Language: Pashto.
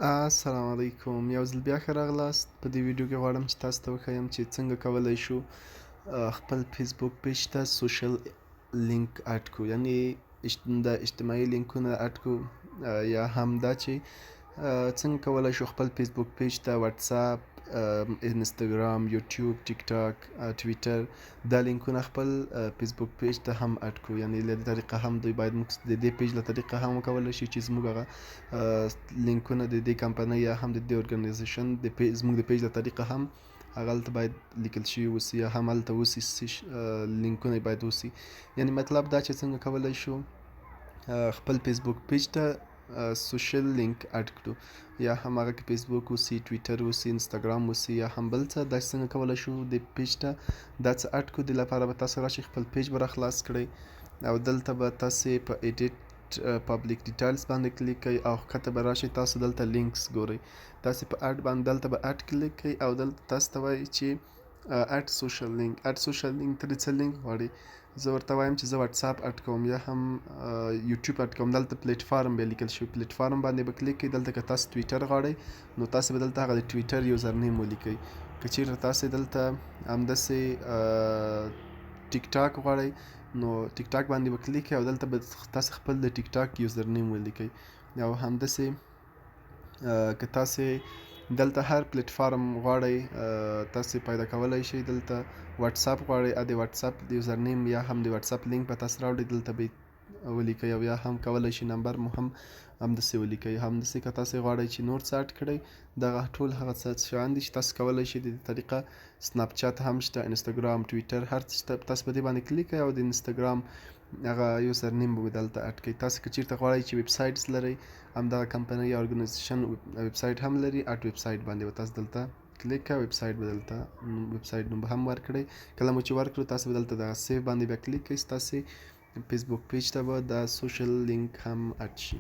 السلام علیکم، یو ځل بیا ښه راغلاست. په دې ویډیو کې غواړم چې تاسو ته وښیم چې څنګه کولی شو خپل فیسبوک پیج ته سوشل لینک اډ کړو، یعنې د اجتماعي لینکونه اډ کړو، یا هم دا چې څنګه کولی شو خپل فیسبوک پیج ته واتساپ، انستګرام، یوټیوب، ټیک ټاک، ټویټر دا لینکونه خپل فیسبوک پیج ته هم اډ کړو. یعنې له دې طریقه هم دوی باید موږ د دې پیج له طریقه هم وکولی شي چې زموږ هغه لینکونه د دې کمپنۍ یا هم د دې ارګنایزیشن زموږ د پیج له طریقه هم هغه هلته باید لیکل شوي اوسي یا هم هلته اوسي، لینکونه باید اوسي. یعنې مطلب دا چې څنګه کولی شو خپل فیسبوک پیج ته سوشل لینک اډ کړو، یا هم هغه کې فیسبوک اوسي، ټویټر اوسي، انستګرام اوسي، یا هم بل څه. داسې څنګه کولی شو د پیج ته دا څه اډ کړو. دې لپاره به تاسو راشئ، خپل پیج به راخلاص کړئ او دلته به تاسې په ایډیټ پبلیک ډیټیلز باندې کلیک کوئ او ښکته به راشئ، تاسو دلته لینکس ګورئ. تاسې په اډ باندې دلته به اډ کلیک کوئ او دلته تاسو ته وایي چې اډ سوشل لینک. اډ سوشل لینک ته څه لینک غواړئ؟ زه ورته وایم چې زه واتساپ اډ کوم یا هم یوټیوب اډ کوم. دلته پلیټ فارم به لیکل شوی، پلیټ فارم باندې به کلیک کوئ. دلته که تاسو ټویټر غواړئ نو تاسو به دلته هغه د ټویټر یوزر نیم ولیکئ. که چیرته تاسې دلته همداسې ټیک ټاک غواړئ نو ټیک ټاک باندې به کلیک کوئ او دلته به تاسو خپل د ټیک ټاک یوزر نیم ولیکئ. او همداسې که تاسې دلته هر پلیټ فارم غواړئ تاسې پیدا کولی شئ. دلته واتساپ غواړئ، د واتساپ د یوزر نیم یا هم د واتساپ لینک به تاسو راوړئ، دلته به ولیکئ، او یا هم کولی شئ نمبر مو هم همداسې ولیکئ. همداسې که تاسې غواړئ چې نور څه اډ کړئ، دغه ټول هغه څه شیان دي چې تاسو کولی شئ د دې طریقه. سناپ چات هم شته، انستګرام، ټویټر، هر څه شته. تاسو په دې باندې کلیک کوئ او د انستګرام هغه یوزر نیم به دلته اډ کړئ. تاسو که چیرته غواړئ چې ویب سایټس لرئ، همدغه کمپنۍ یا ارګنایزیشن ویب سایټ هم لري، اډ ویب سایټ باندې به تاسو دلته کلیک کوئ، ویب سایټ به دلته ویب سایټ نوم به هم ورکړئ. کله مو چې ورکړو تاسو به دلته دغه سیو باندې بیا کلیک کوئ، ستاسې فیسبوک پیج ته به دا سوشل لینک هم اډ شي.